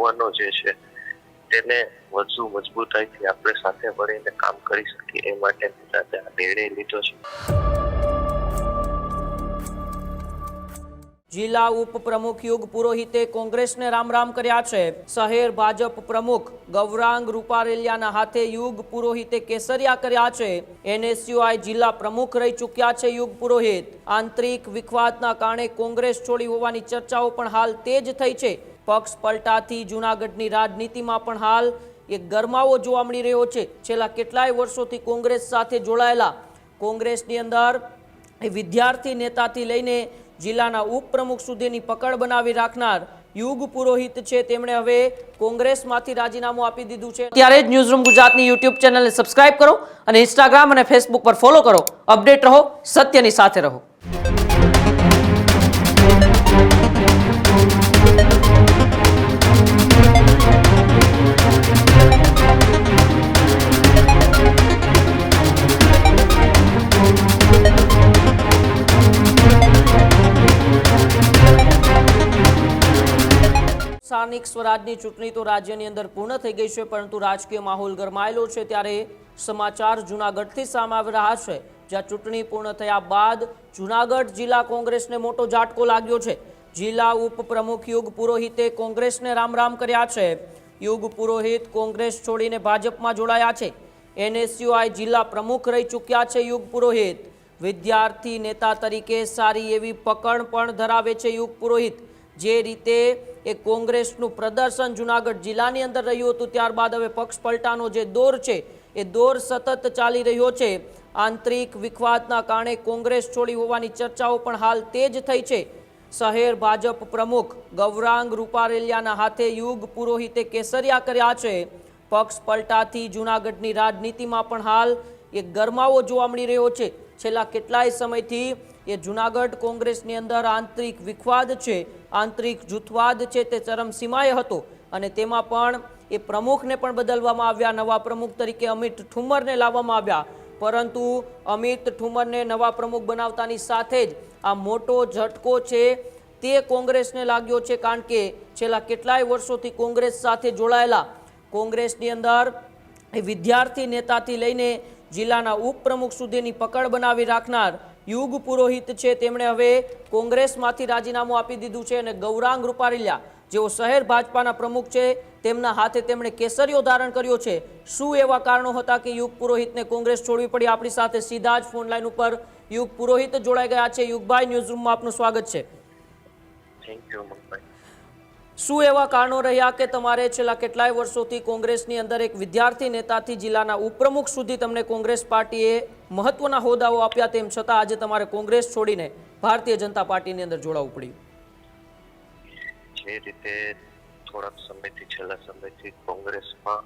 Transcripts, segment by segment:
યુવાનો જે છે તેને વધુ મજબૂતાઈથી આપણે સાથે મળીને કામ કરી શકીએ એ માટે સાથે આ નિર્ણય લીધો છે. જિલ્લા ઉપપ્રમુખ યુગ પુરોહિતે કોંગ્રેસને રામ કર્યા છે. શહેર ભાજપ પ્રમુખ ગૌરાંગ રૂપારેલિયાના હાથે યુગ પુરોહિતે કેસરિયા કર્યા છે. NSUI જિલ્લા પ્રમુખ રહી ચૂક્યા છે યુગ પુરોહિત. આંતરિક વિખવાદના કારણે કોંગ્રેસ છોડી હોવાની ચર્ચાઓ પણ હાલ તેજ થઈ છે. પક્ષ પલટાથી જૂનાગઢની રાજનીતિમાં પણ હાલ એક ગરમાવો જોવા મળી રહ્યો છે. છેલ્લા કેટલાય વર્ષોથી કોંગ્રેસ સાથે જોડાયેલા કોંગ્રેસની અંદર વિદ્યાર્થી નેતાથી લઈને જિલ્લાના ઉપપ્રમુખ સુધીની પકડ બનાવી રાખનાર યુગ પુરોહિત છે. તેમણે હવે કોંગ્રેસમાંથી રાજીનામું આપી દીધું છે. ત્યારે જ ન્યૂઝરૂમ ગુજરાતની યુટ્યુબ ચેનલને સબસ્ક્રાઇબ કરો અને ઇન્સ્ટાગ્રામ અને ફેસબુક પર ફોલો કરો. અપડેટ રહો, સત્યની સાથે રહો. સ્થાનિક સ્વરાજની ચૂંટણી તો રાજ્યની અંદર પૂર્ણ થઈ ગઈ છે, પરંતુ રાજકીય માહોલ ગરમાયેલો છે. ત્યારે સમાચાર જૂનાગઢથી સામે આવી રહ્યા છે, જ્યાં ચૂંટણી પૂર્ણ થયા બાદ જૂનાગઢ જિલ્લા કોંગ્રેસને મોટો ઝાટકો લાગ્યો છે. જિલ્લા ઉપપ્રમુખ યુગ પુરોહિતે કોંગ્રેસને રામ કર્યા છે. યુગ પુરોહિત કોંગ્રેસ છોડીને ભાજપમાં જોડાયા છે. NSUI જિલ્લા પ્રમુખ રહી ચૂક્યા છે યુગ પુરોહિત. વિદ્યાર્થી નેતા તરીકે સારી એવી પકડ પણ ધરાવે છે યુગ પુરોહિત. જે રીતે એ કોંગ્રેસનું પ્રદર્શન જૂનાગઢ જિલ્લાની અંદર રહ્યું હતું, ત્યારબાદ હવે પક્ષ પલટાનો જે દોર છે એ દોર સતત ચાલી રહ્યો છે. આંતરિક વિખવાદના કારણે કોંગ્રેસ છોડી હોવાની ચર્ચાઓ પણ હાલ તેજ થઈ છે. શહેર ભાજપ પ્રમુખ ગૌરાંગ રૂપારેલિયાના હાથે યુગ પુરોહિતે કેસરિયા કર્યા છે. પક્ષ પલટાથી જૂનાગઢની રાજનીતિમાં પણ હાલ એક ગરમાવો જોવા મળી રહ્યો છે. છેલ્લા કેટલાય સમયથી એ જૂનાગઢ કોંગ્રેસની અંદર આંતરિક વિખવાદ છે, આંતરિક જૂથવાદ છે, તે ચરમસીમાએ હતો અને તેમાં પણ એ પ્રમુખને પણ બદલવામાં આવ્યા. નવા પ્રમુખ તરીકે અમિત ઠુમ્મરને લાવવામાં આવ્યા, પરંતુ અમિત ઠુમ્મરને નવા પ્રમુખ બનાવતાની સાથે જ આ મોટો ઝટકો છે તે કોંગ્રેસને લાગ્યો છે. કારણ કે છેલ્લા કેટલાય વર્ષોથી કોંગ્રેસ સાથે જોડાયેલા કોંગ્રેસની અંદર એ વિદ્યાર્થી નેતાથી લઈને જિલ્લાના ઉપપ્રમુખ સુધીની પકડ બનાવી રાખનાર યુગ પુરોહિત છે. તેમણે હવે કોંગ્રેસમાંથી રાજીનામું આપી દીધું છે અને ગૌરાંગ રૂપારેલિયા જેઓ શહેર ભાજપાના પ્રમુખ છે તેમના હાથે તેમણે કેસરીઓ ધારણ કર્યો છે. શું એવા કારણો હતા કે યુગ પુરોહિતને કોંગ્રેસ છોડવી પડી? આપણી સાથે સીધા જ ફોન લાઈન ઉપર યુગ પુરોહિત જોડાઈ ગયા છે. યુગભાઈ, ન્યૂઝરૂમમાં આપનું સ્વાગત છે. Thank you Manbhai. શું એવા કારણો રહ્યા કે તમારે છેલ્લા કેટલાય વર્ષોથી કોંગ્રેસની અંદર એક વિદ્યાર્થી નેતાથી જિલ્લાના ઉપપ્રમુખ સુધી તમને કોંગ્રેસ પાર્ટીએ મહત્વના હોદ્દાઓ આપ્યા, તેમ છતાં આજે તમારે કોંગ્રેસ છોડીને ભારતીય જનતા પાર્ટીની અંદર જોડાવું પડ્યું? જે રીતે થોડાક સમયથી છેલ્લા સમયથી કોંગ્રેસમાં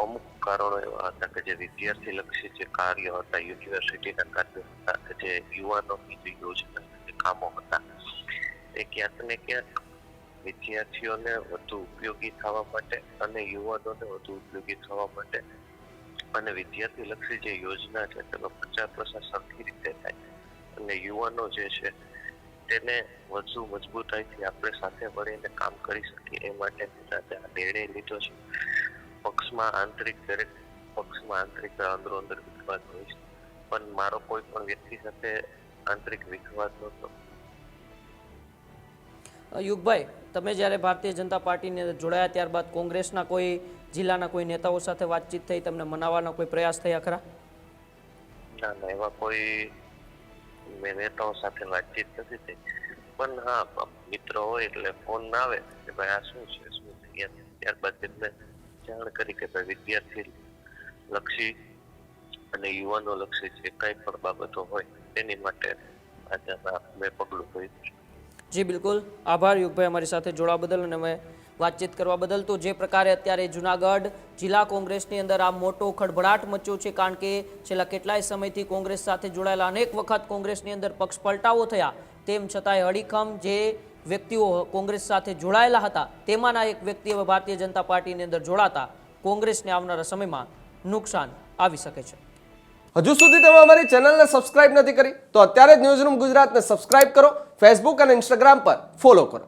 અમુક કારણો એવા હતા કે જે વિદ્યાર્થી લક્ષી જે કાર્યો હતા, યુનિવર્સિટીના કાર્યો હતા, જે યુવાનોની જે યોજના જે કામો હતા, એ ક્યાંક ને ક્યાંક વિદ્યાર્થીઓને વધુ ઉપયોગી થવા માટે અને યુવાનોને વધુ ઉપયોગી થવા માટે અને વિદ્યાર્થી લક્ષી જે યોજના છે તેનો પ્રચાર પ્રસાર સરખી રીતે થાય અને યુવાનો જે છે તેને વધુ મજબૂતાઈથી આપણે સાથે મળીને કામ કરી શકીએ એ માટે સાથે આ નિર્ણય લીધો છે. પક્ષમાં આંતરિક દરેક પક્ષમાં આંતરિક અંદરો અંદર વિખવાદ હોય છે, પણ મારો કોઈ પણ વ્યક્તિ સાથે આંતરિક વિખવાદ નહોતો. યુગભાઈ, તમે જ્યારે ભારતીય જનતા પાર્ટીની અંદર જોડાયા ત્યારબાદ કોંગ્રેસના કોઈ જિલ્લાના કોઈ નેતાઓ સાથે વાતચીત થઈ, તમને મનાવવાનો કોઈ પ્રયાસ થયા ખરા? ના, એવા કોઈ નેતાઓ સાથે વાતચીત નથી થઈ, પણ હા, મિત્રો હોય એટલે ફોન ના આવે કે ભાઈ આ શું છે, શું થઈ ગયા, ત્યારબાદ તેમને જાણ કરી કે ભાઈ વિદ્યાર્થી લક્ષી અને યુવાનો લક્ષી જે કંઈ પણ બાબતો હોય તેની માટે આજે મેં પગલું ભર્યું. જી બિલકુલ, આભાર યુગભાઈ અમારી સાથે જોડાવા બદલ અને અમે વાતચીત કરવા બદલ. તો જે પ્રકારે અત્યારે જૂનાગઢ જિલ્લા કોંગ્રેસની અંદર આ મોટો ખળભળાટ મચ્યો છે, કારણ કે છેલ્લા કેટલાય સમયથી કોંગ્રેસ સાથે જોડાયેલા અનેક વખત કોંગ્રેસની અંદર પક્ષ પલટાઓ થયા, તેમ છતાંય અડીખમ જે વ્યક્તિઓ કોંગ્રેસ સાથે જોડાયેલા હતા તેમાંના એક વ્યક્તિ હવે ભારતીય જનતા પાર્ટીની અંદર જોડાતા કોંગ્રેસને આવનારા સમયમાં નુકસાન આવી શકે છે. હજુ સુધી તમે અમારી ચેનલને સબસ્ક્રાઇબ નથી કરી તો અત્યારે જ ન્યૂઝરૂમ ગુજરાતને સબસ્ક્રાઇબ કરો, ફેસબુક અને ઇન્સ્ટાગ્રામ પર ફોલો કરો.